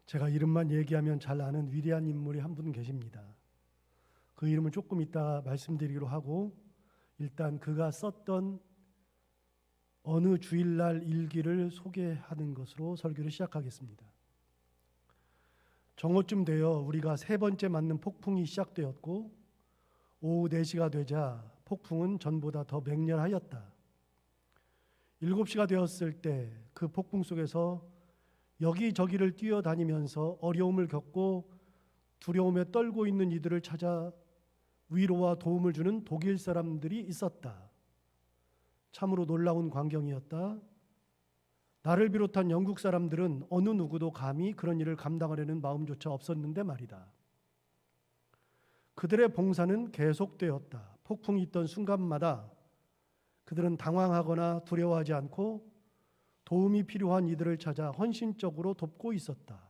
제가 이름만 얘기하면 잘 아는 위대한 인물이 한 분 계십니다. 그 이름은 조금 이따 말씀드리기로 하고, 일단 그가 썼던 어느 주일날 일기를 소개하는 것으로 설교를 시작하겠습니다. 정오쯤 되어 우리가 세 번째 맞는 폭풍이 시작되었고, 오후 4시가 되자 폭풍은 전보다 더 맹렬하였다. 7시가 되었을 때 그 폭풍 속에서 여기저기를 뛰어다니면서 어려움을 겪고 두려움에 떨고 있는 이들을 찾아 위로와 도움을 주는 독일 사람들이 있었다. 참으로 놀라운 광경이었다. 나를 비롯한 영국 사람들은 어느 누구도 감히 그런 일을 감당하려는 마음조차 없었는데 말이다. 그들의 봉사는 계속되었다. 폭풍이 있던 순간마다 그들은 당황하거나 두려워하지 않고 도움이 필요한 이들을 찾아 헌신적으로 돕고 있었다.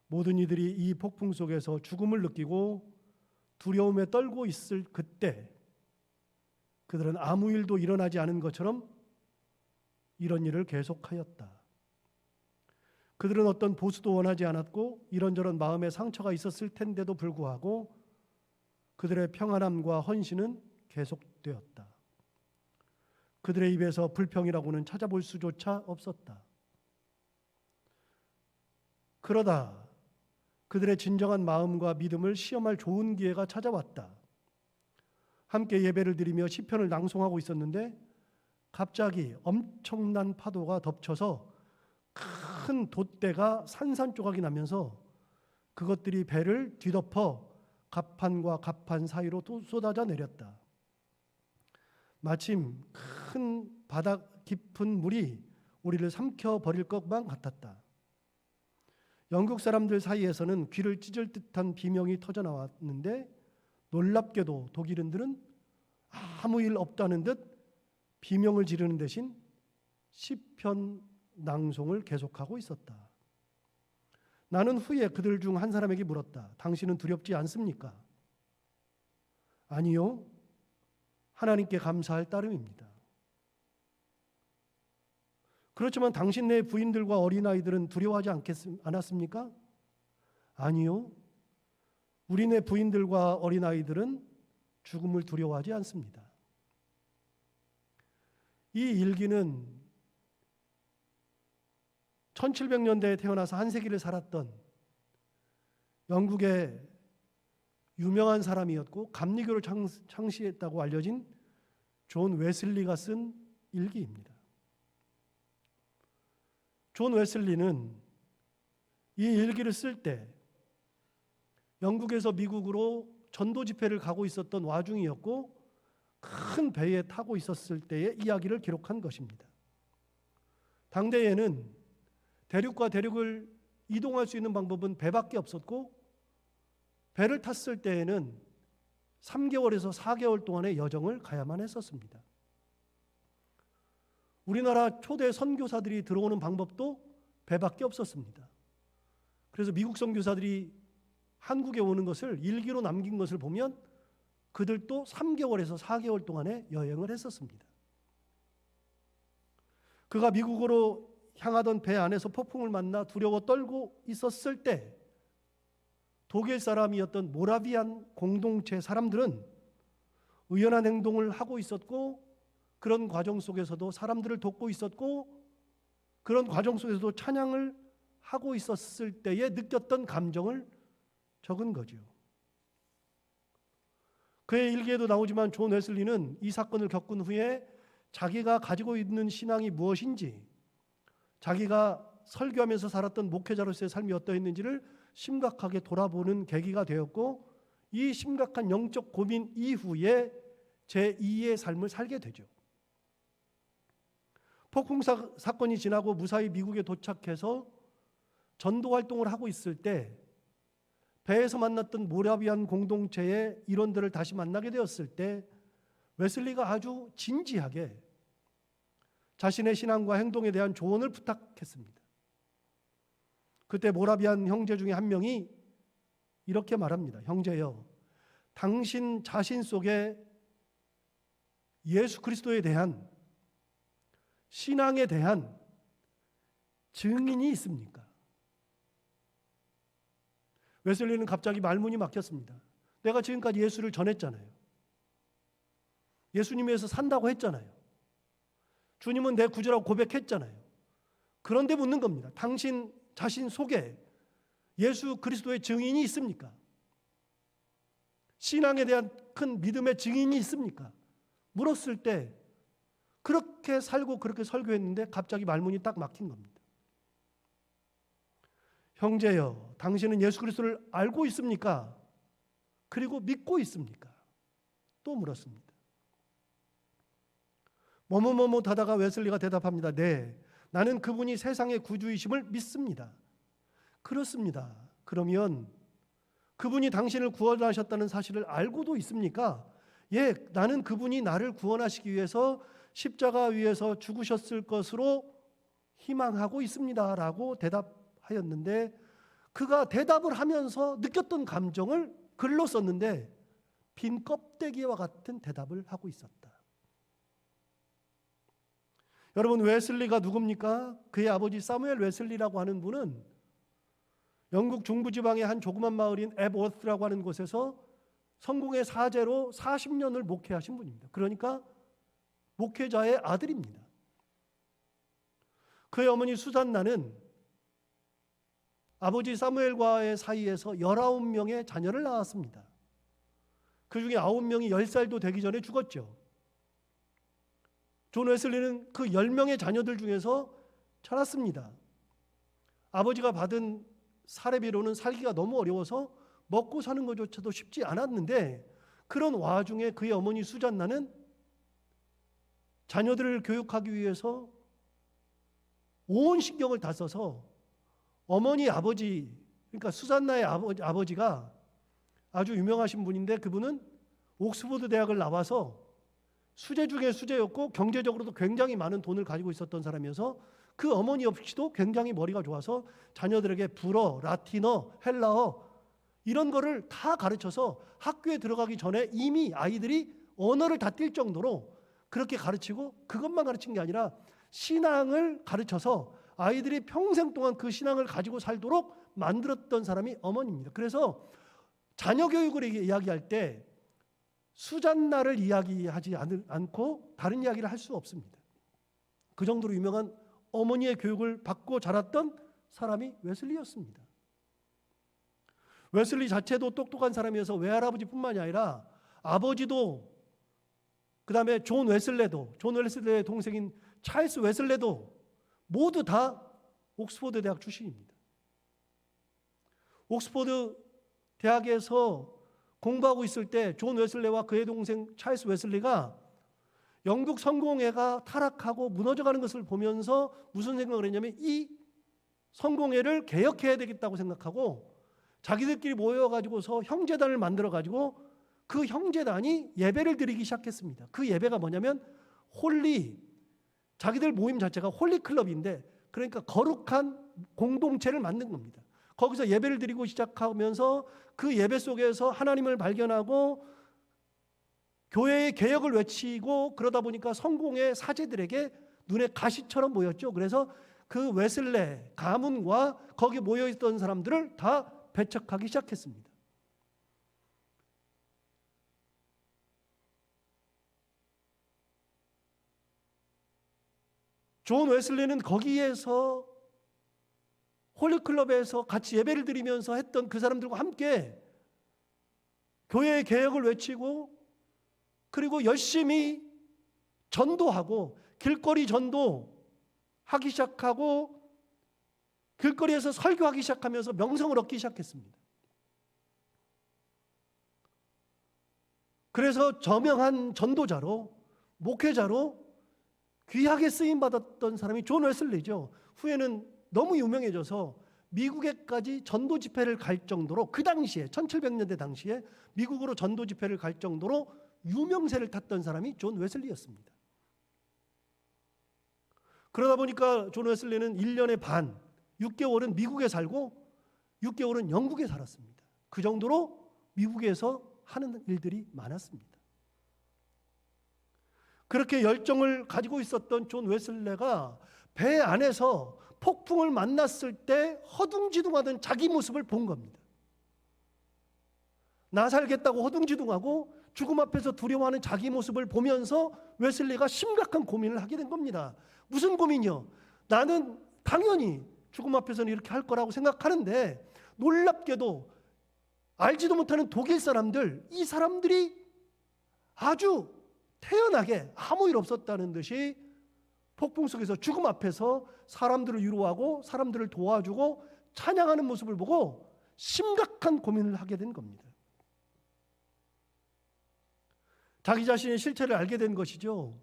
모든 이들이 이 폭풍 속에서 죽음을 느끼고 두려움에 떨고 있을 그때 그들은 아무 일도 일어나지 않은 것처럼 이런 일을 계속하였다. 그들은 어떤 보수도 원하지 않았고 이런저런 마음의 상처가 있었을 텐데도 불구하고 그들의 평안함과 헌신은 계속되었다. 그들의 입에서 불평이라고는 찾아볼 수조차 없었다. 그러다 그들의 진정한 마음과 믿음을 시험할 좋은 기회가 찾아왔다. 함께 예배를 드리며 시편을 낭송하고 있었는데 갑자기 엄청난 파도가 덮쳐서 큰 돛대가 산산조각이 나면서 그것들이 배를 뒤덮어 갑판과 갑판 사이로 또 쏟아져 내렸다. 마침 큰 바다 깊은 물이 우리를 삼켜버릴 것만 같았다. 영국 사람들 사이에서는 귀를 찢을 듯한 비명이 터져 나왔는데 놀랍게도 독일인들은 아무 일 없다는 듯 비명을 지르는 대신 시편 낭송을 계속하고 있었다. 나는 후에 그들 중 한 사람에게 물었다. 당신은 두렵지 않습니까? 아니요. 하나님께 감사할 따름입니다. 그렇지만 당신네 부인들과 어린아이들은 두려워하지 않았습니까? 아니요. 우리네 부인들과 어린아이들은 죽음을 두려워하지 않습니다. 이 일기는 1700년대에 태어나서 한 세기를 살았던 영국의 유명한 사람이었고 감리교를 창시했다고 알려진 존 웨슬리가 쓴 일기입니다. 존 웨슬리는 이 일기를 쓸 때 영국에서 미국으로 전도 집회를 가고 있었던 와중이었고 큰 배에 타고 있었을 때의 이야기를 기록한 것입니다. 당대에는 대륙과 대륙을 이동할 수 있는 방법은 배밖에 없었고 배를 탔을 때에는 3개월에서 4개월 동안의 여정을 가야만 했었습니다. 우리나라 초대 선교사들이 들어오는 방법도 배밖에 없었습니다. 그래서 미국 선교사들이 한국에 오는 것을 일기로 남긴 것을 보면 그들도 3개월에서 4개월 동안의 여행을 했었습니다. 그가 미국으로 향하던 배 안에서 폭풍을 만나 두려워 떨고 있었을 때 독일 사람이었던 모라비안 공동체 사람들은 의연한 행동을 하고 있었고 그런 과정 속에서도 사람들을 돕고 있었고 그런 과정 속에서도 찬양을 하고 있었을 때에 느꼈던 감정을 적은 거죠. 그의 일기에도 나오지만 존 웨슬리는 이 사건을 겪은 후에 자기가 가지고 있는 신앙이 무엇인지 자기가 설교하면서 살았던 목회자로서의 삶이 어떠했는지를 심각하게 돌아보는 계기가 되었고 이 심각한 영적 고민 이후에 제2의 삶을 살게 되죠. 폭풍 사건이 지나고 무사히 미국에 도착해서 전도 활동을 하고 있을 때 배에서 만났던 모라비안 공동체의 일원들을 다시 만나게 되었을 때 웨슬리가 아주 진지하게 자신의 신앙과 행동에 대한 조언을 부탁했습니다. 그때 모라비안 형제 중에 한 명이 이렇게 말합니다. 형제여, 당신 자신 속에 예수 그리스도에 대한 신앙에 대한 증인이 있습니까? 웨슬리는 갑자기 말문이 막혔습니다. 내가 지금까지 예수를 전했잖아요. 예수님 위해서 산다고 했잖아요. 주님은 내 구주라고 고백했잖아요. 그런데 묻는 겁니다. 당신 자신 속에 예수 그리스도의 증인이 있습니까? 신앙에 대한 큰 믿음의 증인이 있습니까? 물었을 때 그렇게 살고 그렇게 설교했는데 갑자기 말문이 딱 막힌 겁니다. 형제여, 당신은 예수 그리스도를 알고 있습니까? 그리고 믿고 있습니까? 또 물었습니다. 뭐뭐뭐뭐하다가 웨슬리가 대답합니다. 네, 나는 그분이 세상의 구주이심을 믿습니다. 그렇습니다. 그러면 그분이 당신을 구원하셨다는 사실을 알고도 있습니까? 예, 나는 그분이 나를 구원하시기 위해서 십자가 위에서 죽으셨을 것으로 희망하고 있습니다. 라고 대답하였는데, 그가 대답을 하면서 느꼈던 감정을 글로 썼는데 빈 껍데기와 같은 대답을 하고 있었다. 여러분, 웨슬리가 누굽니까? 그의 아버지 사무엘 웨슬리라고 하는 분은 영국 중부지방의 한 조그만 마을인 앱워스라고 하는 곳에서 성공의 사제로 40년을 목회하신 분입니다. 그러니까 목회자의 아들입니다. 그의 어머니 수산나는 아버지 사무엘과의 사이에서 19명의 자녀를 낳았습니다. 그 중에 9명이 10살도 되기 전에 죽었죠. 존 웨슬리는 그 10명의 자녀들 중에서 자랐습니다. 아버지가 받은 사례비로는 살기가 너무 어려워서 먹고 사는 것조차도 쉽지 않았는데, 그런 와중에 그의 어머니 수잔나는 자녀들을 교육하기 위해서 온 신경을 다 써서 어머니 아버지, 그러니까 수잔나의 아버지가 아주 유명하신 분인데, 그분은 옥스퍼드 대학을 나와서 수재 중에 수재였고 경제적으로도 굉장히 많은 돈을 가지고 있었던 사람이어서 그 어머니 역시도 굉장히 머리가 좋아서 자녀들에게 불어, 라틴어, 헬라어 이런 거를 다 가르쳐서 학교에 들어가기 전에 이미 아이들이 언어를 다 띌 정도로 그렇게 가르치고, 그것만 가르친 게 아니라 신앙을 가르쳐서 아이들이 평생 동안 그 신앙을 가지고 살도록 만들었던 사람이 어머니입니다. 그래서 자녀 교육을 이야기할 때 수잔나를 이야기하지 않고 다른 이야기를 할 수 없습니다. 그 정도로 유명한 어머니의 교육을 받고 자랐던 사람이 웨슬리였습니다. 웨슬리 자체도 똑똑한 사람이어서 외할아버지뿐만이 아니라 아버지도, 그 다음에 존 웨슬레의 동생인 찰스 웨슬레도 모두 다 옥스퍼드 대학 출신입니다. 옥스퍼드 대학에서 공부하고 있을 때 존 웨슬레와 그의 동생 찰스 웨슬리가 영국 성공회가 타락하고 무너져가는 것을 보면서 무슨 생각을 했냐면 이 성공회를 개혁해야 되겠다고 생각하고 자기들끼리 모여가지고서 형제단을 만들어가지고 그 형제단이 예배를 드리기 시작했습니다. 그 예배가 뭐냐면 자기들 모임 자체가 홀리클럽인데, 그러니까 거룩한 공동체를 만든 겁니다. 거기서 예배를 드리고 시작하면서 그 예배 속에서 하나님을 발견하고 교회의 개혁을 외치고, 그러다 보니까 성공의 사제들에게 눈에 가시처럼 보였죠. 그래서 그 웨슬레 가문과 거기 모여있던 사람들을 다 배척하기 시작했습니다. 존 웨슬리는 거기에서 홀리클럽에서 같이 예배를 드리면서 했던 그 사람들과 함께 교회의 개혁을 외치고, 그리고 열심히 전도하고 길거리 전도하기 시작하고 길거리에서 설교하기 시작하면서 명성을 얻기 시작했습니다. 그래서 저명한 전도자로, 목회자로 귀하게 쓰임받았던 사람이 존 웨슬리죠. 후에는 너무 유명해져서 미국에까지 전도 집회를 갈 정도로, 그 당시에 1700년대 당시에 미국으로 전도 집회를 갈 정도로 유명세를 탔던 사람이 존 웨슬리였습니다. 그러다 보니까 존 웨슬리는 1년의 반, 6개월은 미국에 살고 6개월은 영국에 살았습니다. 그 정도로 미국에서 하는 일들이 많았습니다. 그렇게 열정을 가지고 있었던 존 웨슬레가 배 안에서 폭풍을 만났을 때 허둥지둥하던 자기 모습을 본 겁니다. 나 살겠다고 허둥지둥하고 죽음 앞에서 두려워하는 자기 모습을 보면서 웨슬리가 심각한 고민을 하게 된 겁니다. 무슨 고민이요? 나는 당연히 죽음 앞에서는 이렇게 할 거라고 생각하는데 놀랍게도 알지도 못하는 독일 사람들, 이 사람들이 아주 태연하게 아무 일 없었다는 듯이 폭풍 속에서 죽음 앞에서 사람들을 위로하고 사람들을 도와주고 찬양하는 모습을 보고 심각한 고민을 하게 된 겁니다. 자기 자신의 실체를 알게 된 것이죠.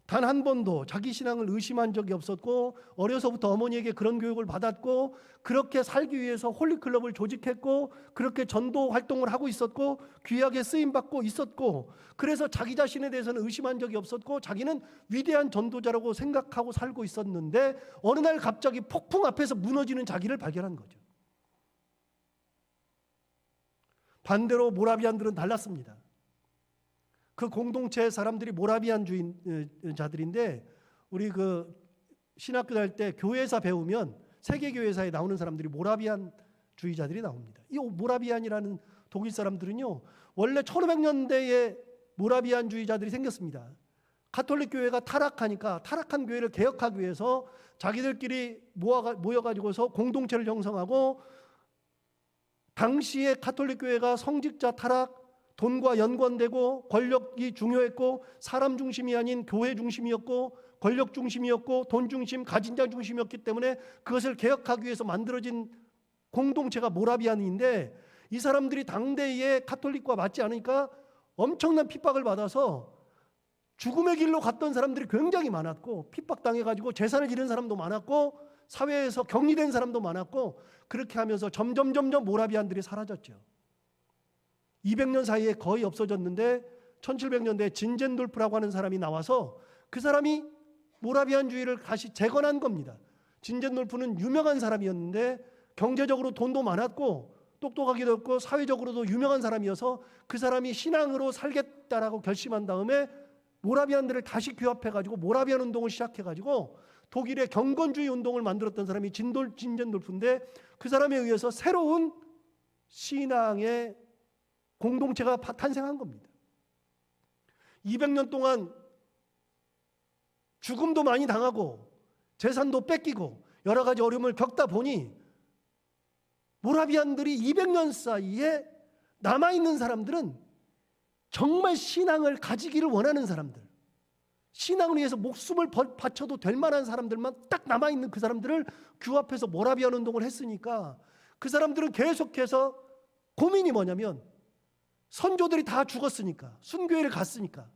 단 한 번도 자기 신앙을 의심한 적이 없었고 어려서부터 어머니에게 그런 교육을 받았고 그렇게 살기 위해서 홀리클럽을 조직했고 그렇게 전도 활동을 하고 있었고 귀하게 쓰임받고 있었고 그래서 자기 자신에 대해서는 의심한 적이 없었고 자기는 위대한 전도자라고 생각하고 살고 있었는데 어느 날 갑자기 폭풍 앞에서 무너지는 자기를 발견한 거죠. 반대로 모라비안들은 달랐습니다. 그 공동체 사람들이 모라비안주의자들인데 우리 그 신학교 다닐 때 교회사 배우면 세계교회사에 나오는 사람들이 모라비안주의자들이 나옵니다. 이 모라비안이라는 독일 사람들은요 원래 1500년대에 모라비안주의자들이 생겼습니다. 가톨릭 교회가 타락하니까 타락한 교회를 개혁하기 위해서 자기들끼리 모여가지고서 공동체를 형성하고 당시에 가톨릭 교회가 성직자 타락 돈과 연관되고 권력이 중요했고 사람 중심이 아닌 교회 중심이었고 권력 중심이었고 돈 중심, 가진 자 중심이었기 때문에 그것을 개혁하기 위해서 만들어진 공동체가 모라비안인데 이 사람들이 당대의 가톨릭과 맞지 않으니까 엄청난 핍박을 받아서 죽음의 길로 갔던 사람들이 굉장히 많았고 핍박당해가지고 재산을 잃은 사람도 많았고 사회에서 격리된 사람도 많았고 그렇게 하면서 점점 모라비안들이 사라졌죠. 200년 사이에 거의 없어졌는데 1700년대에 진젠돌프라고 하는 사람이 나와서 그 사람이 모라비안주의를 다시 재건한 겁니다. 진젠돌프는 유명한 사람이었는데 경제적으로 돈도 많았고 똑똑하기도 했고 사회적으로도 유명한 사람이어서 그 사람이 신앙으로 살겠다라고 결심한 다음에 모라비안들을 다시 규합해가지고 모라비안 운동을 시작해가지고 독일의 경건주의 운동을 만들었던 사람이 진젠돌프인데 그 사람에 의해서 새로운 신앙의 공동체가 탄생한 겁니다. 200년 동안 죽음도 많이 당하고 재산도 뺏기고 여러 가지 어려움을 겪다 보니 모라비안들이 200년 사이에 남아있는 사람들은 정말 신앙을 가지기를 원하는 사람들, 신앙을 위해서 목숨을 바쳐도 될 만한 사람들만 딱 남아있는 그 사람들을 규합해서 모라비안 운동을 했으니까 그 사람들은 계속해서 고민이 뭐냐면 선조들이 다 죽었으니까, 순교회를 갔으니까,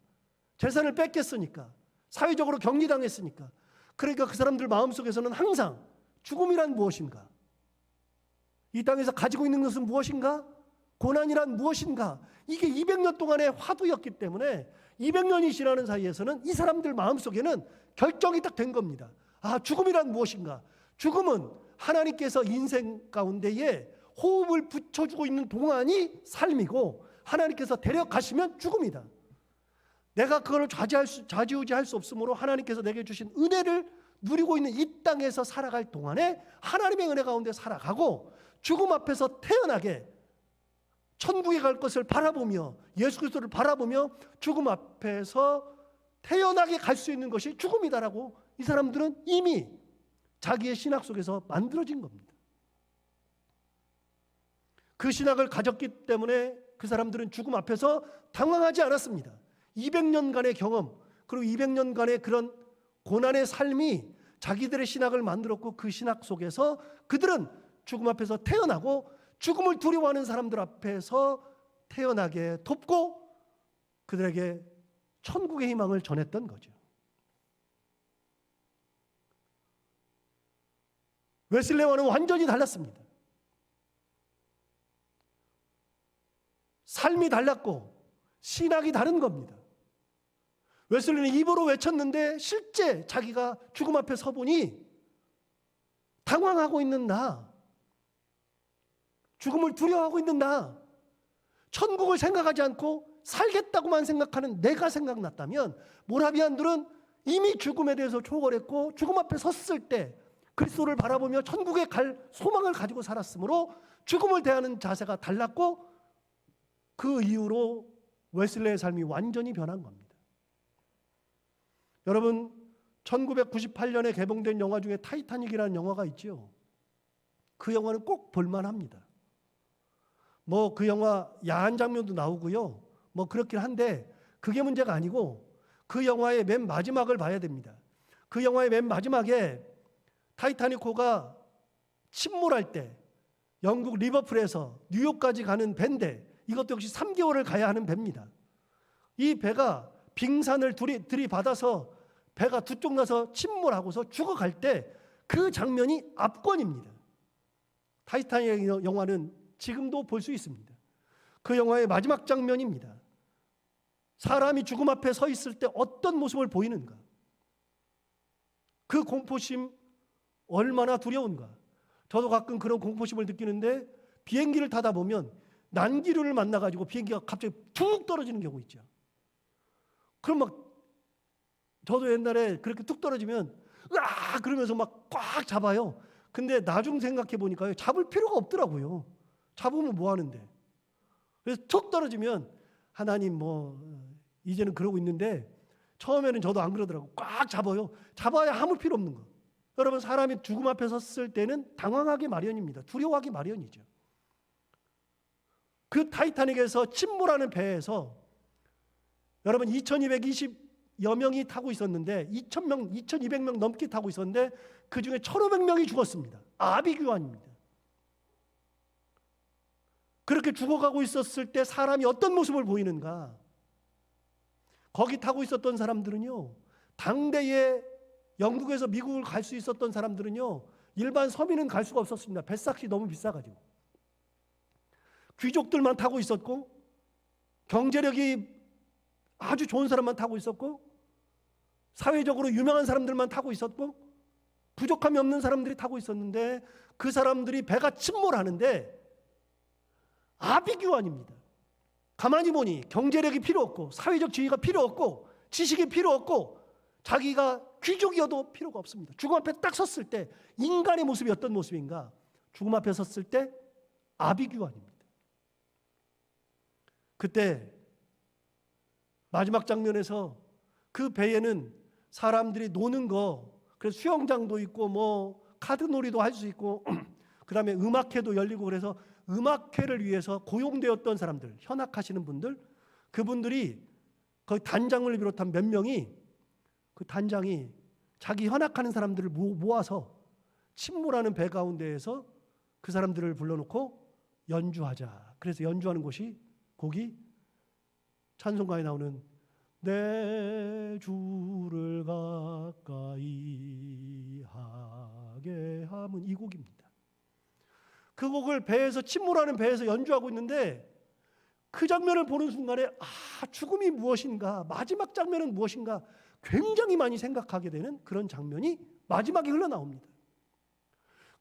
재산을 뺏겼으니까, 사회적으로 격리당했으니까 그러니까 그 사람들 마음속에서는 항상 죽음이란 무엇인가? 이 땅에서 가지고 있는 것은 무엇인가? 고난이란 무엇인가? 이게 200년 동안의 화두였기 때문에 200년이 지나는 사이에서는 이 사람들 마음속에는 결정이 딱 된 겁니다. 아, 죽음이란 무엇인가? 죽음은 하나님께서 인생 가운데에 호흡을 붙여주고 있는 동안이 삶이고 하나님께서 데려가시면 죽음이다. 내가 그걸 좌지우지할 수 없으므로 하나님께서 내게 주신 은혜를 누리고 있는 이 땅에서 살아갈 동안에 하나님의 은혜 가운데 살아가고 죽음 앞에서 태연하게 천국에 갈 것을 바라보며 예수 그리스도를 바라보며 죽음 앞에서 태연하게 갈 수 있는 것이 죽음이다라고 이 사람들은 이미 자기의 신학 속에서 만들어진 겁니다. 그 신학을 가졌기 때문에 그 사람들은 죽음 앞에서 당황하지 않았습니다. 200년간의 경험 그리고 200년간의 그런 고난의 삶이 자기들의 신학을 만들었고 그 신학 속에서 그들은 죽음 앞에서 태어나고 죽음을 두려워하는 사람들 앞에서 태어나게 돕고 그들에게 천국의 희망을 전했던 거죠. 웨슬레와는 완전히 달랐습니다. 삶이 달랐고 신학이 다른 겁니다. 웨슬리는 입으로 외쳤는데 실제 자기가 죽음 앞에 서보니 당황하고 있는 나, 죽음을 두려워하고 있는 나, 천국을 생각하지 않고 살겠다고만 생각하는 내가 생각났다면 모라비안들은 이미 죽음에 대해서 초월했고 죽음 앞에 섰을 때 그리스도를 바라보며 천국에 갈 소망을 가지고 살았으므로 죽음을 대하는 자세가 달랐고 그 이후로 웨슬레의 삶이 완전히 변한 겁니다. 여러분, 1998년에 개봉된 영화 중에 타이타닉이라는 영화가 있죠. 그 영화는 꼭 볼만합니다. 뭐 그 영화 야한 장면도 나오고요. 뭐 그렇긴 한데 그게 문제가 아니고 그 영화의 맨 마지막을 봐야 됩니다. 그 영화의 맨 마지막에 타이타닉호가 침몰할 때 영국 리버풀에서 뉴욕까지 가는 배인데 이것도 역시 3개월을 가야 하는 배입니다. 이 배가 빙산을 들이받아서 배가 두 쪽 나서 침몰하고서 죽어갈 때 그 장면이 압권입니다. 타이타닉 영화는 지금도 볼 수 있습니다. 그 영화의 마지막 장면입니다. 사람이 죽음 앞에 서 있을 때 어떤 모습을 보이는가? 그 공포심 얼마나 두려운가? 저도 가끔 그런 공포심을 느끼는데 비행기를 타다 보면 난기류를 만나가지고 비행기가 갑자기 툭 떨어지는 경우 있죠. 그럼 막 저도 옛날에 그렇게 툭 떨어지면 으아 그러면서 막 꽉 잡아요. 근데 나중 생각해 보니까요, 잡을 필요가 없더라고요. 잡으면 뭐 하는데? 그래서 툭 떨어지면 하나님 뭐 이제는 그러고 있는데 처음에는 저도 안 그러더라고요. 꽉 잡아요. 잡아야 아무 필요 없는 거. 여러분, 사람이 죽음 앞에 섰을 때는 당황하기 마련입니다. 두려워하기 마련이죠. 그 타이타닉에서 침몰하는 배에서 여러분 2220여 명이 타고 있었는데 2000명, 2200명 넘게 타고 있었는데 그 중에 1500명이 죽었습니다. 아비규환입니다. 그렇게 죽어가고 있었을 때 사람이 어떤 모습을 보이는가? 거기 타고 있었던 사람들은요, 당대에 영국에서 미국을 갈 수 있었던 사람들은요, 일반 서민은 갈 수가 없었습니다. 뱃삭이 너무 비싸가지고. 귀족들만 타고 있었고, 경제력이 아주 좋은 사람만 타고 있었고, 사회적으로 유명한 사람들만 타고 있었고, 부족함이 없는 사람들이 타고 있었는데 그 사람들이 배가 침몰하는데 아비규환입니다. 가만히 보니 경제력이 필요 없고 사회적 지위가 필요 없고 지식이 필요 없고 자기가 귀족이어도 필요가 없습니다. 죽음 앞에 딱 섰을 때 인간의 모습이 어떤 모습인가? 죽음 앞에 섰을 때 아비규환입니다. 그때 마지막 장면에서 그 배에는 사람들이 노는 거, 그래서 수영장도 있고 뭐 카드놀이도 할 수 있고 그다음에 음악회도 열리고 그래서 음악회를 위해서 고용되었던 사람들, 현악하시는 분들, 그분들이 거의 단장을 비롯한 몇 명이 그 단장이 자기 현악하는 사람들을 모아서 침몰하는 배 가운데에서 그 사람들을 불러놓고 연주하자. 그래서 연주하는 곡이 찬송가에 나오는 내 주를 가까이 하게 함은 이 곡입니다. 그 곡을 배에서 침몰하는 배에서 연주하고 있는데 그 장면을 보는 순간에 죽음이 무엇인가, 마지막 장면은 무엇인가 굉장히 많이 생각하게 되는 그런 장면이 마지막에 흘러나옵니다.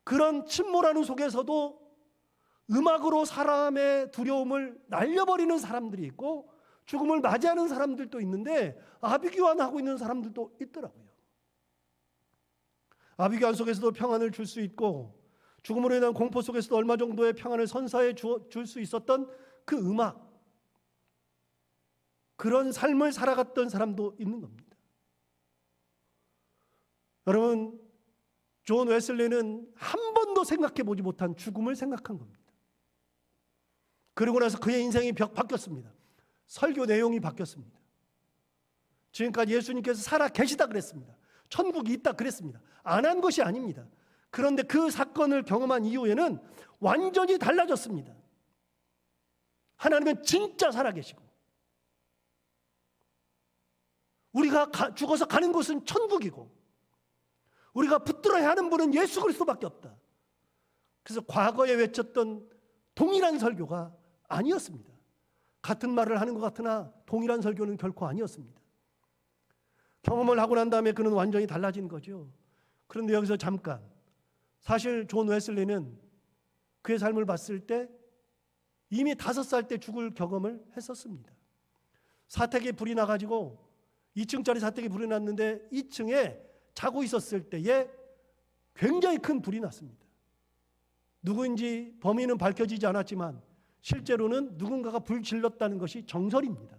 그런 침몰하는 속에서도 음악으로 사람의 두려움을 날려버리는 사람들이 있고 죽음을 맞이하는 사람들도 있는데 아비규환하고 있는 사람들도 있더라고요. 아비규환 속에서도 평안을 줄 수 있고 죽음으로 인한 공포 속에서도 얼마 정도의 평안을 선사해 줄 수 있었던 그 음악, 그런 삶을 살아갔던 사람도 있는 겁니다. 여러분, 존 웨슬리는 한 번도 생각해 보지 못한 죽음을 생각한 겁니다. 그러고 나서 그의 인생이 바뀌었습니다. 설교 내용이 바뀌었습니다. 지금까지 예수님께서 살아 계시다 그랬습니다. 천국이 있다 그랬습니다. 안 한 것이 아닙니다. 그런데 그 사건을 경험한 이후에는 완전히 달라졌습니다. 하나님은 진짜 살아계시고 우리가 죽어서 가는 곳은 천국이고 우리가 붙들어야 하는 분은 예수 그리스도밖에 없다. 그래서 과거에 외쳤던 동일한 설교가 아니었습니다. 같은 말을 하는 것 같으나 동일한 설교는 결코 아니었습니다. 경험을 하고 난 다음에 그는 완전히 달라진 거죠. 그런데 여기서 잠깐, 사실 존 웨슬리는 그의 삶을 봤을 때 이미 5살 때 죽을 경험을 했었습니다. 사택에 불이 나가지고 2층짜리 사택에 불이 났는데 2층에 자고 있었을 때에 굉장히 큰 불이 났습니다. 누구인지 범인은 밝혀지지 않았지만 실제로는 누군가가 불 질렀다는 것이 정설입니다.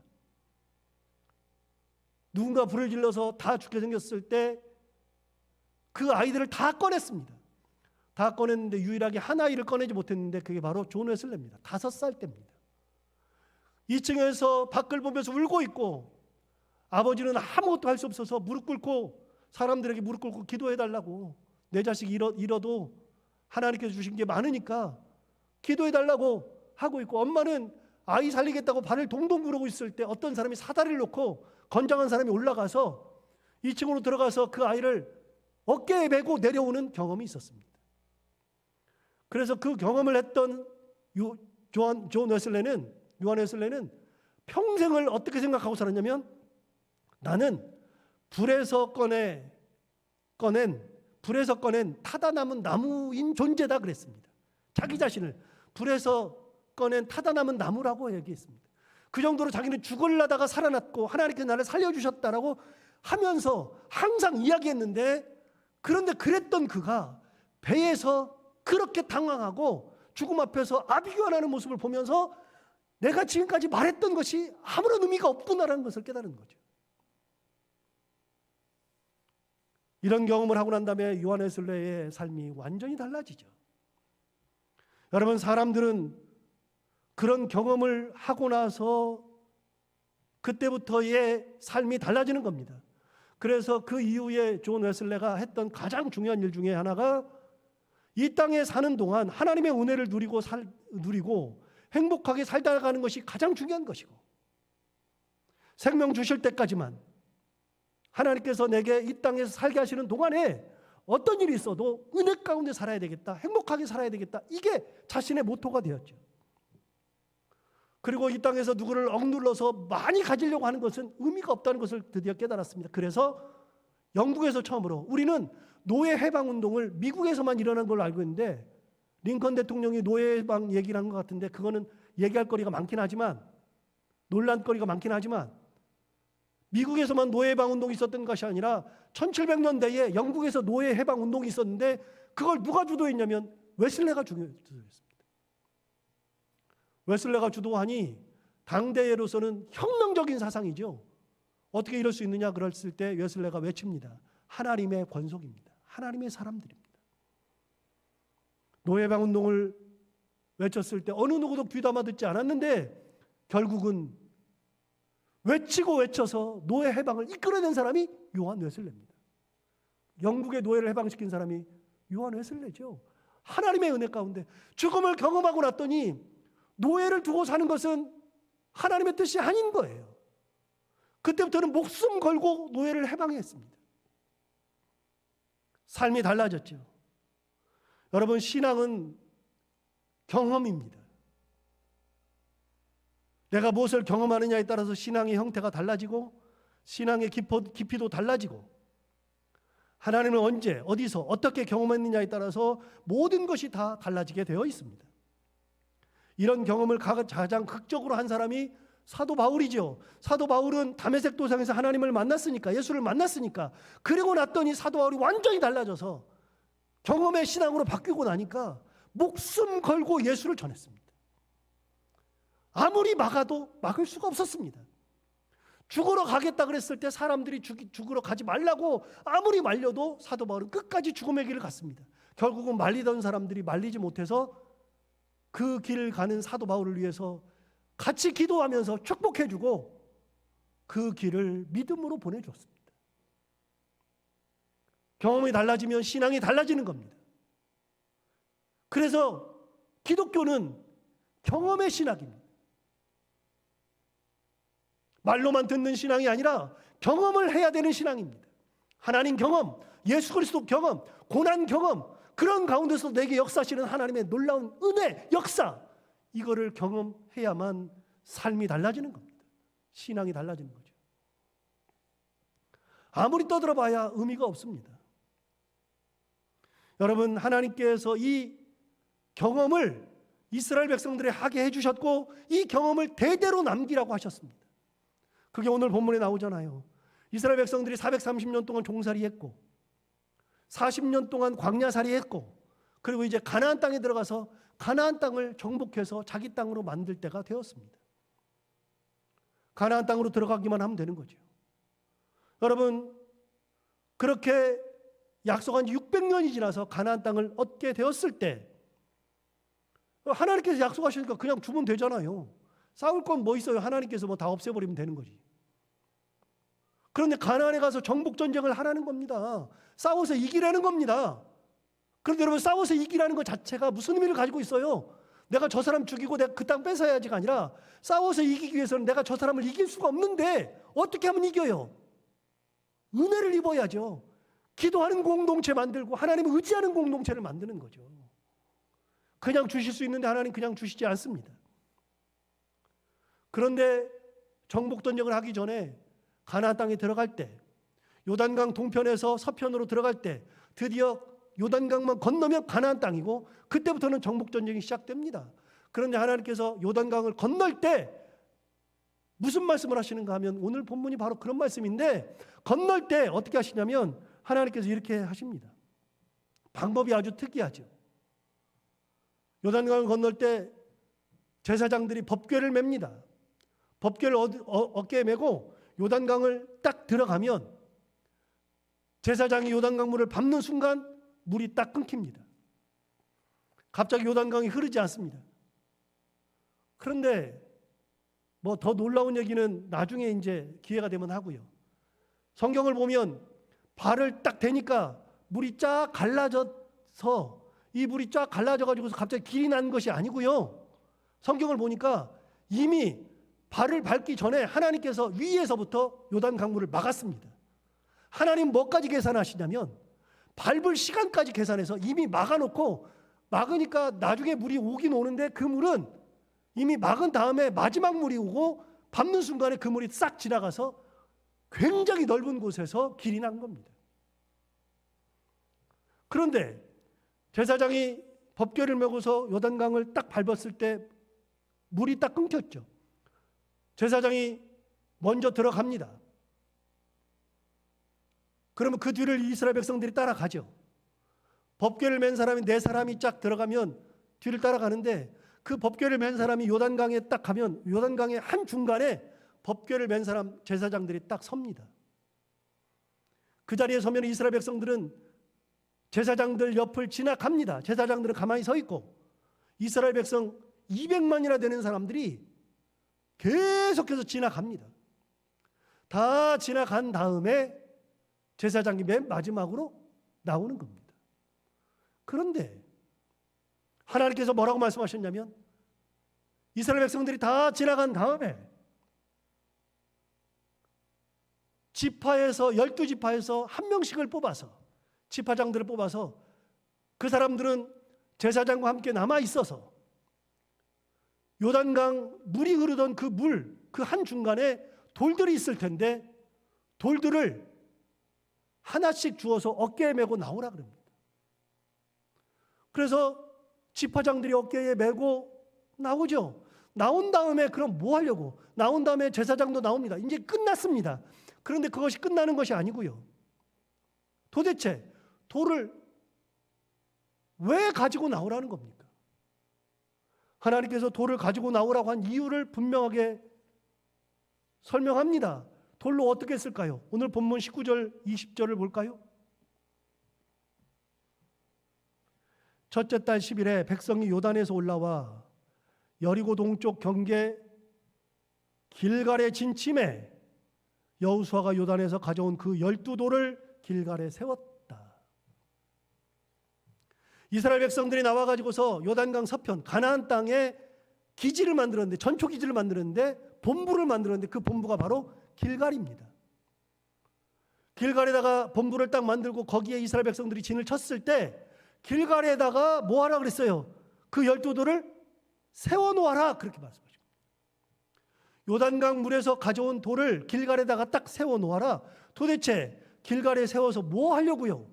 누군가 불을 질러서 다 죽게 생겼을 때 그 아이들을 다 꺼냈습니다. 다 꺼냈는데 유일하게 한 아이를 꺼내지 못했는데 그게 바로 존 웨슬레입니다. 5살 때입니다. 2층에서 밖을 보면서 울고 있고 아버지는 아무것도 할 수 없어서 무릎 꿇고 사람들에게 무릎 꿇고 기도해달라고, 내 자식이 잃어도 하나님께서 주신 게 많으니까 기도해달라고 하고 있고, 엄마는 아이 살리겠다고 발을 동동 구르고 있을 때 어떤 사람이 사다리를 놓고 건장한 사람이 올라가서 2층으로 들어가서 그 아이를 어깨에 메고 내려오는 경험이 있었습니다. 그래서 그 경험을 했던 요한 웨슬레는 평생을 어떻게 생각하고 살았냐면, 나는 불에서 꺼낸 타다 남은 나무인 존재다 그랬습니다. 자기 자신을 불에서 꺼낸 타다 남은 나무라고 얘기했습니다. 그 정도로 자기는 죽으려다가 살아났고 하나님께서 나를 살려주셨다라고 하면서 항상 이야기했는데, 그런데 그랬던 그가 배에서 그렇게 당황하고 죽음 앞에서 아비규환하는 모습을 보면서 내가 지금까지 말했던 것이 아무런 의미가 없구나라는 것을 깨달은 거죠. 이런 경험을 하고 난 다음에 요한 웨슬레의 삶이 완전히 달라지죠. 여러분, 사람들은 그런 경험을 하고 나서 그때부터의 삶이 달라지는 겁니다. 그래서 그 이후에 존 웨슬레가 했던 가장 중요한 일 중에 하나가 이 땅에 사는 동안 하나님의 은혜를 누리고 행복하게 살다가는 것이 가장 중요한 것이고, 생명 주실 때까지만 하나님께서 내게 이 땅에서 살게 하시는 동안에 어떤 일이 있어도 은혜 가운데 살아야 되겠다, 행복하게 살아야 되겠다, 이게 자신의 모토가 되었죠. 그리고 이 땅에서 누구를 억눌러서 많이 가지려고 하는 것은 의미가 없다는 것을 드디어 깨달았습니다. 그래서 영국에서 처음으로, 우리는 노예 해방 운동을 미국에서만 일어난 걸로 알고 있는데, 링컨 대통령이 노예 해방 얘기를 한 것 같은데 그거는 얘기할 거리가 많긴 하지만, 논란거리가 많긴 하지만, 미국에서만 노예 해방 운동이 있었던 것이 아니라 1700년대에 영국에서 노예 해방 운동이 있었는데 그걸 누가 주도했냐면 웨슬레가 주도했습니다. 웨슬레가 주도하니 당대로서는 혁명적인 사상이죠. 어떻게 이럴 수 있느냐 그랬을 때 웨슬레가 외칩니다. 하나님의 권속입니다. 하나님의 사람들입니다. 노예방 운동을 외쳤을 때 어느 누구도 귀담아 듣지 않았는데 결국은 외치고 외쳐서 노예 해방을 이끌어낸 사람이 요한 웨슬레입니다. 영국의 노예를 해방시킨 사람이 요한 웨슬레죠. 하나님의 은혜 가운데 죽음을 경험하고 났더니 노예를 두고 사는 것은 하나님의 뜻이 아닌 거예요. 그때부터는 목숨 걸고 노예를 해방했습니다. 삶이 달라졌죠. 여러분, 신앙은 경험입니다. 내가 무엇을 경험하느냐에 따라서 신앙의 형태가 달라지고 신앙의 깊이도 달라지고, 하나님은 언제 어디서 어떻게 경험했느냐에 따라서 모든 것이 다 달라지게 되어 있습니다. 이런 경험을 가장 극적으로 한 사람이 사도 바울이죠. 사도 바울은 다메섹 도상에서 하나님을 만났으니까, 예수를 만났으니까, 그리고 났더니 사도 바울이 완전히 달라져서 경험의 신앙으로 바뀌고 나니까 목숨 걸고 예수를 전했습니다. 아무리 막아도 막을 수가 없었습니다. 죽으러 가겠다 그랬을 때 사람들이 죽으러 가지 말라고 아무리 말려도 사도 바울은 끝까지 죽음의 길을 갔습니다. 결국은 말리던 사람들이 말리지 못해서 그 길을 가는 사도 바울을 위해서 같이 기도하면서 축복해주고 그 길을 믿음으로 보내줬습니다. 경험이 달라지면 신앙이 달라지는 겁니다. 그래서 기독교는 경험의 신학입니다. 말로만 듣는 신앙이 아니라 경험을 해야 되는 신앙입니다. 하나님 경험, 예수 그리스도 경험, 고난 경험, 그런 가운데서 내게 역사하시는 하나님의 놀라운 은혜, 역사, 이거를 경험해야만 삶이 달라지는 겁니다. 신앙이 달라지는 거죠. 아무리 떠들어봐야 의미가 없습니다. 여러분, 하나님께서 이 경험을 이스라엘 백성들에 하게 해주셨고 이 경험을 대대로 남기라고 하셨습니다. 그게 오늘 본문에 나오잖아요. 이스라엘 백성들이 430년 동안 종살이 했고 40년 동안 광야살이 했고, 그리고 이제 가나안 땅에 들어가서 가나안 땅을 정복해서 자기 땅으로 만들 때가 되었습니다. 가나안 땅으로 들어가기만 하면 되는 거죠. 여러분, 그렇게 약속한 지 600년이 지나서 가나안 땅을 얻게 되었을 때 하나님께서 약속하시니까 그냥 주면 되잖아요. 싸울 건 뭐 있어요? 하나님께서 뭐 다 없애버리면 되는 거지. 그런데 가나안에 가서 정복 전쟁을 하라는 겁니다. 싸워서 이기라는 겁니다. 그런데 여러분, 싸워서 이기라는 것 자체가 무슨 의미를 가지고 있어요? 내가 저 사람 죽이고 내가 그 땅 뺏어야지가 아니라 싸워서 이기기 위해서는 내가 저 사람을 이길 수가 없는데 어떻게 하면 이겨요? 은혜를 입어야죠. 기도하는 공동체 만들고 하나님을 의지하는 공동체를 만드는 거죠. 그냥 주실 수 있는데 하나님 그냥 주시지 않습니다. 그런데 정복 전쟁을 하기 전에 가나안 땅에 들어갈 때, 요단강 동편에서 서편으로 들어갈 때 드디어 요단강만 건너면 가나안 땅이고 그때부터는 정복 전쟁이 시작됩니다. 그런데 하나님께서 요단강을 건널 때 무슨 말씀을 하시는가 하면 오늘 본문이 바로 그런 말씀인데, 건널 때 어떻게 하시냐면 하나님께서 이렇게 하십니다. 방법이 아주 특이하죠. 요단강을 건널 때 제사장들이 법궤를 맵니다. 법궤를 어깨에 메고 요단강을 딱 들어가면 제사장이 요단강 물을 밟는 순간 물이 딱 끊깁니다. 갑자기 요단강이 흐르지 않습니다. 그런데 뭐 더 놀라운 얘기는 나중에 이제 기회가 되면 하고요. 성경을 보면 발을 딱 대니까 물이 쫙 갈라져서 이 물이 쫙 갈라져가지고서 갑자기 길이 난 것이 아니고요. 성경을 보니까 이미 발을 밟기 전에 하나님께서 위에서부터 요단 강물을 막았습니다. 하나님 뭐까지 계산하시냐면 밟을 시간까지 계산해서 이미 막아놓고, 막으니까 나중에 물이 오긴 오는데 그 물은 이미 막은 다음에 마지막 물이 오고 밟는 순간에 그 물이 싹 지나가서 굉장히 넓은 곳에서 길이 난 겁니다. 그런데 제사장이 법궤를 메고서 요단강을 딱 밟았을 때 물이 딱 끊겼죠. 제사장이 먼저 들어갑니다. 그러면 그 뒤를 이스라엘 백성들이 따라가죠. 법궤를 맨 사람이 4사람이 쫙 들어가면 뒤를 따라가는데, 그 법궤를 맨 사람이 요단강에 딱 가면 요단강의 한 중간에 법궤를 맨 사람 제사장들이 딱 섭니다. 그 자리에 서면 이스라엘 백성들은 제사장들 옆을 지나갑니다. 제사장들은 가만히 서 있고 이스라엘 백성 200만이나 되는 사람들이 계속해서 지나갑니다. 다 지나간 다음에 제사장이 맨 마지막으로 나오는 겁니다. 그런데 하나님께서 뭐라고 말씀하셨냐면 이스라엘 백성들이 다 지나간 다음에 지파에서 12지파에서 한 명씩을 뽑아서, 지파장들을 뽑아서 그 사람들은 제사장과 함께 남아 있어서 요단강 물이 흐르던 그 물, 그 한 중간에 돌들이 있을 텐데 돌들을 하나씩 주어서 어깨에 메고 나오라 그럽니다. 그래서 지파장들이 어깨에 메고 나오죠. 나온 다음에 그럼 뭐 하려고? 나온 다음에 제사장도 나옵니다. 이제 끝났습니다. 그런데 그것이 끝나는 것이 아니고요. 도대체 돌을 왜 가지고 나오라는 겁니까? 하나님께서 돌을 가지고 나오라고 한 이유를 분명하게 설명합니다. 돌로 어떻게 쓸까요? 오늘 본문 19절, 20절을 볼까요? 첫째 달 10일에 백성이 요단에서 올라와 여리고 동쪽 경계 길갈에 진침해 여호수아가 요단에서 가져온 그 12돌을 길갈에 세웠다. 이스라엘 백성들이 나와가지고서 요단강 서편 가나안 땅에 기지를 만들었는데, 전초 기지를 만들었는데, 본부를 만들었는데 그 본부가 바로 길갈입니다. 길갈에다가 본부를 딱 만들고 거기에 이스라엘 백성들이 진을 쳤을 때 길갈에다가 뭐 하라 그랬어요? 그 12돌을 세워놓아라, 그렇게 말씀하십니다. 요단강 물에서 가져온 돌을 길갈에다가 딱 세워놓아라. 도대체 길갈에 세워서 뭐 하려고요?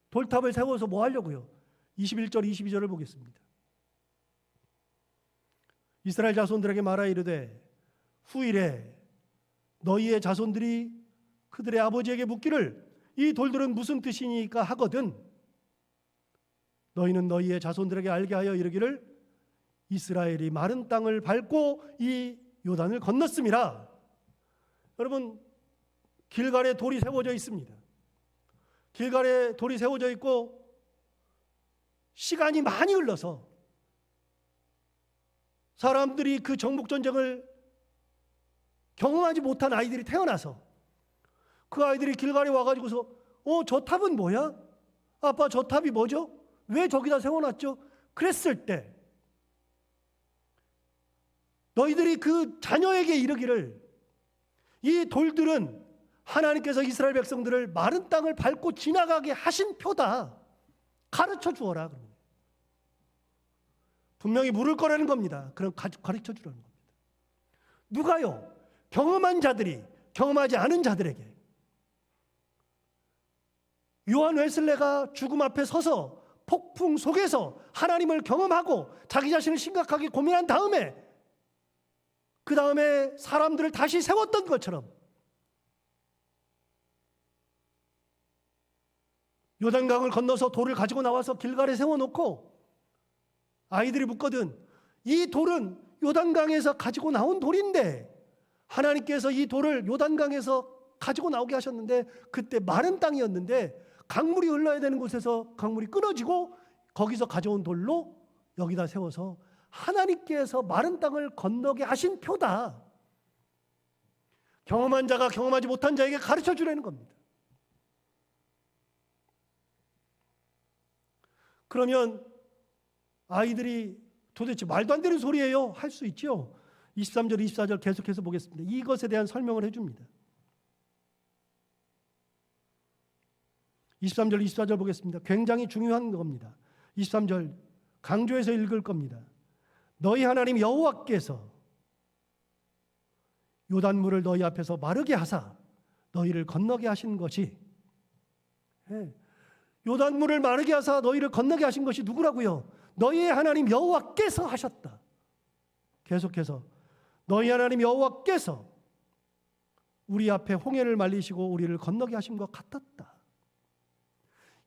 돌탑을 세워서 뭐 하려고요? 21절 22절을 보겠습니다. 이스라엘 자손들에게 말하 이르되 후일에 너희의 자손들이 그들의 아버지에게 묻기를 이 돌들은 무슨 뜻이니까 하거든 너희는 너희의 자손들에게 알게 하여 이르기를 이스라엘이 마른 땅을 밟고 이 요단을 건넜음이라. 여러분, 길갈에 돌이 세워져 있습니다. 길갈에 돌이 세워져 있고 시간이 많이 흘러서 사람들이 그 정복전쟁을 경험하지 못한 아이들이 태어나서 그 아이들이 길갈에 와가지고서 저 탑은 뭐야? 아빠, 저 탑이 뭐죠? 왜 저기다 세워놨죠? 그랬을 때 너희들이 그 자녀에게 이르기를 이 돌들은 하나님께서 이스라엘 백성들을 마른 땅을 밟고 지나가게 하신 표다. 가르쳐 주어라. 분명히 물을 거라는 겁니다. 그럼 가르쳐 주라는 겁니다. 누가요? 경험한 자들이 경험하지 않은 자들에게. 요한 웨슬레가 죽음 앞에 서서 폭풍 속에서 하나님을 경험하고 자기 자신을 심각하게 고민한 다음에 그 다음에 사람들을 다시 세웠던 것처럼 요단강을 건너서 돌을 가지고 나와서 길갈에 세워놓고 아이들이 묻거든, 이 돌은 요단강에서 가지고 나온 돌인데 하나님께서 이 돌을 요단강에서 가지고 나오게 하셨는데 그때 마른 땅이었는데 강물이 흘러야 되는 곳에서 강물이 끊어지고 거기서 가져온 돌로 여기다 세워서 하나님께서 마른 땅을 건너게 하신 표다. 경험한 자가 경험하지 못한 자에게 가르쳐 주라는 겁니다. 그러면 아이들이 도대체 말도 안 되는 소리예요? 할 수 있죠. 23절, 24절 계속해서 보겠습니다. 이것에 대한 설명을 해줍니다. 23절, 24절 보겠습니다. 굉장히 중요한 겁니다. 23절 강조해서 읽을 겁니다. 너희 하나님 여호와께서 요단물을 너희 앞에서 마르게 하사 너희를 건너게 하신 것이, 요단물을 마르게 하사 너희를 건너게 하신 것이 누구라고요? 너희의 하나님 여호와께서 하셨다. 계속해서 너희 하나님 여호와께서 우리 앞에 홍해를 말리시고 우리를 건너게 하신 것 같았다.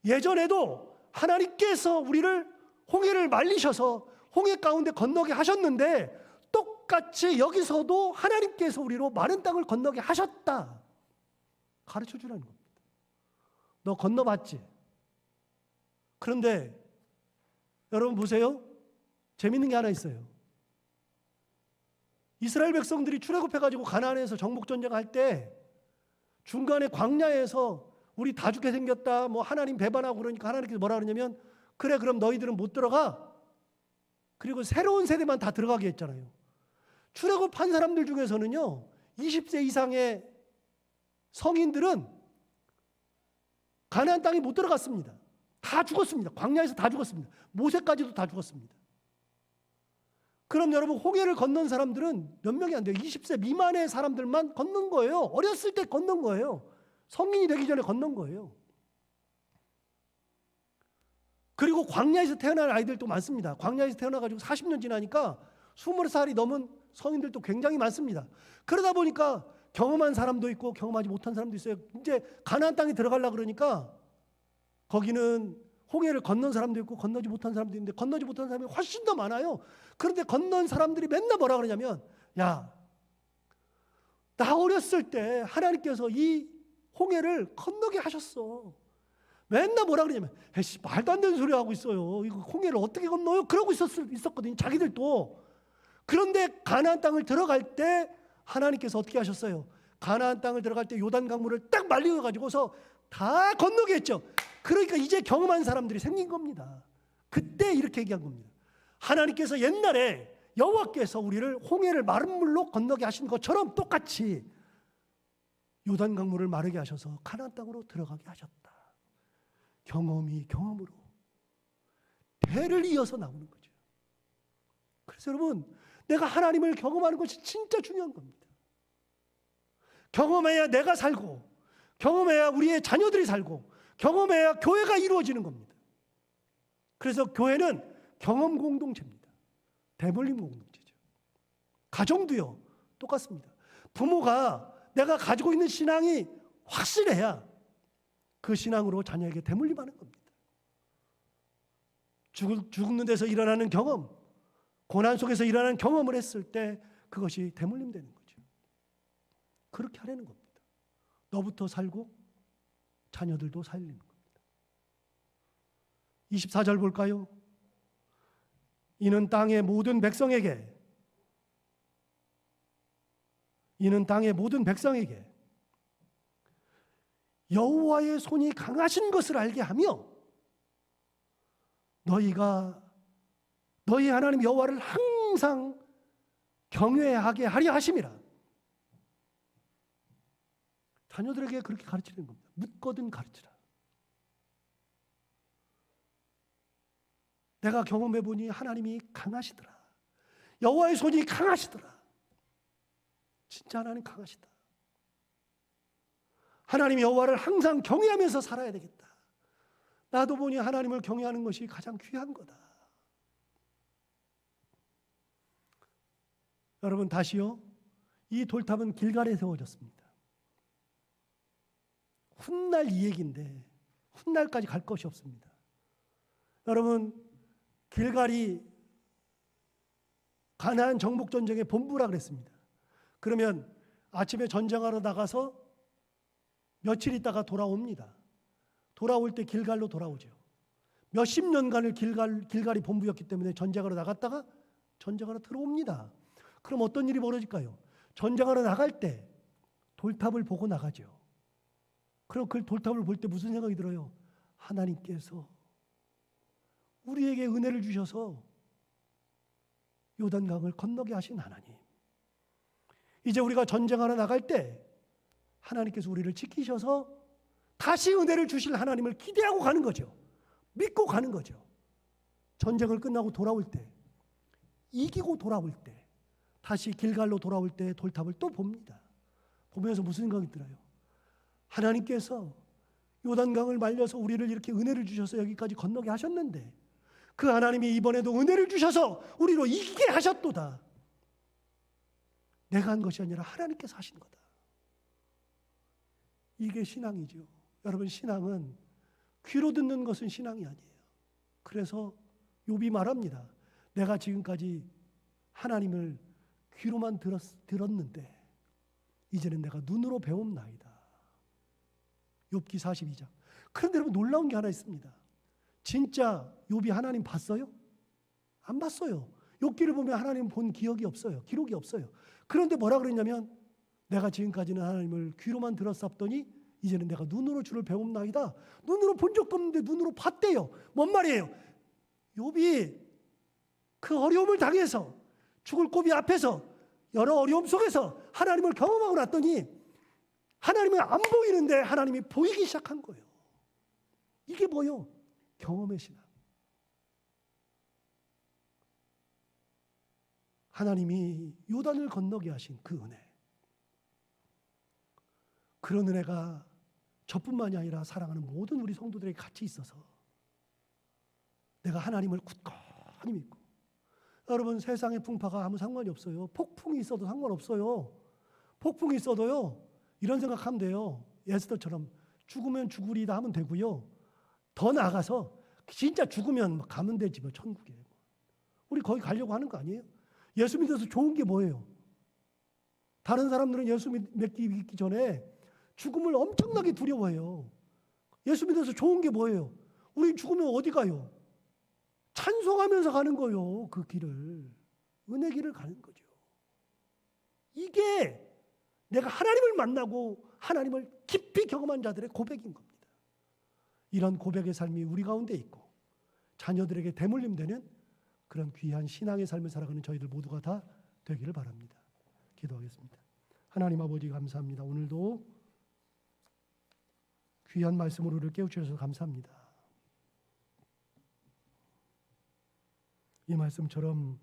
예전에도 하나님께서 우리를 홍해를 말리셔서 홍해 가운데 건너게 하셨는데 똑같이 여기서도 하나님께서 우리로 마른 땅을 건너게 하셨다. 가르쳐 주라는 겁니다. 너 건너봤지? 그런데 여러분 보세요. 재밌는 게 하나 있어요. 이스라엘 백성들이 출애굽해가지고 가나안에서 정복전쟁할 때 중간에 광야에서 우리 다 죽게 생겼다, 뭐 하나님 배반하고 그러니까 하나님께서 뭐라 그러냐면, 그래 그럼 너희들은 못 들어가. 그리고 새로운 세대만 다 들어가게 했잖아요. 출애굽한 사람들 중에서는요 20세 이상의 성인들은 가나안 땅에 못 들어갔습니다. 다 죽었습니다. 광야에서 다 죽었습니다. 모세까지도 다 죽었습니다. 그럼 여러분, 홍해를 건넌 사람들은 몇 명이 안 돼요. 20세 미만의 사람들만 건넌 거예요. 어렸을 때 건넌 거예요. 성인이 되기 전에 건넌 거예요. 그리고 광야에서 태어난 아이들도 많습니다. 광야에서 태어나가지고 40년 지나니까 20살이 넘은 성인들도 굉장히 많습니다. 그러다 보니까 경험한 사람도 있고 경험하지 못한 사람도 있어요. 이제 가나안 땅에 들어가려고 그러니까 거기는 홍해를 건넌 사람도 있고 건너지 못한 사람도 있는데 건너지 못한 사람이 훨씬 더 많아요. 그런데 건넌 사람들이 맨날 뭐라 그러냐면, 야, 나 어렸을 때 하나님께서 이 홍해를 건너게 하셨어. 맨날 뭐라 그러냐면, 에이씨, 말도 안 되는 소리 하고 있어요. 이거 홍해를 어떻게 건너요? 그러고 있었거든요. 자기들도. 그런데 가나안 땅을 들어갈 때 하나님께서 어떻게 하셨어요? 가나안 땅을 들어갈 때 요단 강물을 딱 말려 가지고서 다 건너게 했죠. 그러니까 이제 경험한 사람들이 생긴 겁니다. 그때 이렇게 얘기한 겁니다. 하나님께서 옛날에 여호와께서 우리를 홍해를 마른 물로 건너게 하신 것처럼 똑같이 요단 강물을 마르게 하셔서 가나안 땅으로 들어가게 하셨다. 경험이 경험으로 대를 이어서 나오는 거죠. 그래서 여러분, 내가 하나님을 경험하는 것이 진짜 중요한 겁니다. 경험해야 내가 살고, 경험해야 우리의 자녀들이 살고, 경험해야 교회가 이루어지는 겁니다. 그래서 교회는 경험 공동체입니다. 대물림 공동체죠. 가정도요, 똑같습니다. 부모가 내가 가지고 있는 신앙이 확실해야 그 신앙으로 자녀에게 대물림하는 겁니다. 죽는 데서 일어나는 경험, 고난 속에서 일어나는 경험을 했을 때 그것이 대물림 되는 거죠. 그렇게 하려는 겁니다. 너부터 살고 자녀들도 살리는 겁니다. 24절 볼까요? 이는 땅의 모든 백성에게 여호와의 손이 강하신 것을 알게 하며 너희 하나님 여호와를 항상 경외하게 하려 하심이라. 자녀들에게 그렇게 가르치는 겁니다. 묻거든 가르치라. 내가 경험해 보니 하나님이 강하시더라. 여호와의 손이 강하시더라. 진짜 하나님 강하시다. 하나님 여호와를 항상 경외하면서 살아야 되겠다. 나도 보니 하나님을 경외하는 것이 가장 귀한 거다. 여러분 다시요. 이 돌탑은 길갈에 세워졌습니다. 훗날 이 얘기인데 훗날까지 갈 것이 없습니다. 여러분 길갈이 가나안 정복 전쟁의 본부라 그랬습니다. 그러면 아침에 전쟁하러 나가서 며칠 있다가 돌아옵니다. 돌아올 때 길갈로 돌아오죠. 몇십 년간을 길갈이 본부였기 때문에 전쟁하러 나갔다가 전쟁하러 들어옵니다. 그럼 어떤 일이 벌어질까요? 전쟁하러 나갈 때 돌탑을 보고 나가죠. 그럼 그 돌탑을 볼 때 무슨 생각이 들어요? 하나님께서 우리에게 은혜를 주셔서 요단강을 건너게 하신 하나님. 이제 우리가 전쟁하러 나갈 때 하나님께서 우리를 지키셔서 다시 은혜를 주실 하나님을 기대하고 가는 거죠. 믿고 가는 거죠. 전쟁을 끝나고 돌아올 때, 이기고 돌아올 때, 다시 길갈로 돌아올 때 돌탑을 또 봅니다. 보면서 무슨 생각이 들어요? 하나님께서 요단강을 말려서 우리를 이렇게 은혜를 주셔서 여기까지 건너게 하셨는데 그 하나님이 이번에도 은혜를 주셔서 우리로 이기게 하셨도다. 내가 한 것이 아니라 하나님께서 하신 거다. 이게 신앙이죠. 여러분 신앙은 귀로 듣는 것은 신앙이 아니에요. 그래서 욥이 말합니다. 내가 지금까지 하나님을 귀로만 들었는데 이제는 내가 눈으로 배움나이다. 욥기 42장. 그런데 여러분 놀라운 게 하나 있습니다. 진짜 욥이 하나님 봤어요? 안 봤어요. 욥기를 보면 하나님 본 기억이 없어요. 기록이 없어요. 그런데 뭐라 그랬냐면 내가 지금까지는 하나님을 귀로만 들었었더니 이제는 내가 눈으로 주를 배움나이다. 눈으로 본 적도 없는데 눈으로 봤대요. 뭔 말이에요? 욥이 그 어려움을 당해서 죽을 고비 앞에서 여러 어려움 속에서 하나님을 경험하고 났더니 하나님은 안 보이는데 하나님이 보이기 시작한 거예요. 이게 뭐예요? 경험의 신앙. 하나님이 요단을 건너게 하신 그 은혜. 그런 은혜가 저뿐만이 아니라 사랑하는 모든 우리 성도들에게 같이 있어서 내가 하나님을 굳건히 믿고 여러분 세상의 풍파가 아무 상관이 없어요. 폭풍이 있어도 상관없어요. 폭풍이 있어도요. 이런 생각하면 돼요. 에스더처럼 죽으면 죽으리다 하면 되고요. 더 나아가서 진짜 죽으면 가면 되지 뭐 천국에. 우리 거기 가려고 하는 거 아니에요? 예수 믿어서 좋은 게 뭐예요? 다른 사람들은 예수 믿기 전에 죽음을 엄청나게 두려워해요. 예수 믿어서 좋은 게 뭐예요? 우리 죽으면 어디 가요? 찬송하면서 가는 거예요. 그 길을. 은혜 길을 가는 거죠. 이게 내가 하나님을 만나고 하나님을 깊이 경험한 자들의 고백인 겁니다. 이런 고백의 삶이 우리 가운데 있고 자녀들에게 대물림되는 그런 귀한 신앙의 삶을 살아가는 저희들 모두가 다 되기를 바랍니다. 기도하겠습니다. 하나님 아버지 감사합니다. 오늘도 귀한 말씀으로 우리를 깨우쳐주셔서 감사합니다. 이 말씀처럼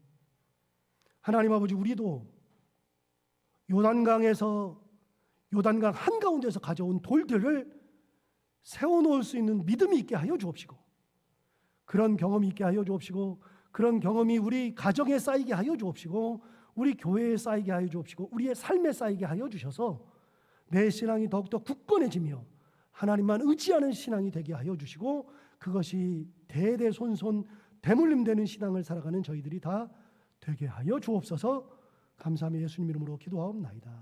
하나님 아버지 우리도 요단강 한가운데서 가져온 돌들을 세워놓을 수 있는 믿음이 있게 하여 주옵시고 그런 경험이 있게 하여 주옵시고 그런 경험이 우리 가정에 쌓이게 하여 주옵시고 우리 교회에 쌓이게 하여 주옵시고 우리의 삶에 쌓이게 하여 주셔서 내 신앙이 더욱더 굳건해지며 하나님만 의지하는 신앙이 되게 하여 주시고 그것이 대대손손 대물림되는 신앙을 살아가는 저희들이 다 되게 하여 주옵소서. 감사하며 예수님 이름으로 기도하옵나이다.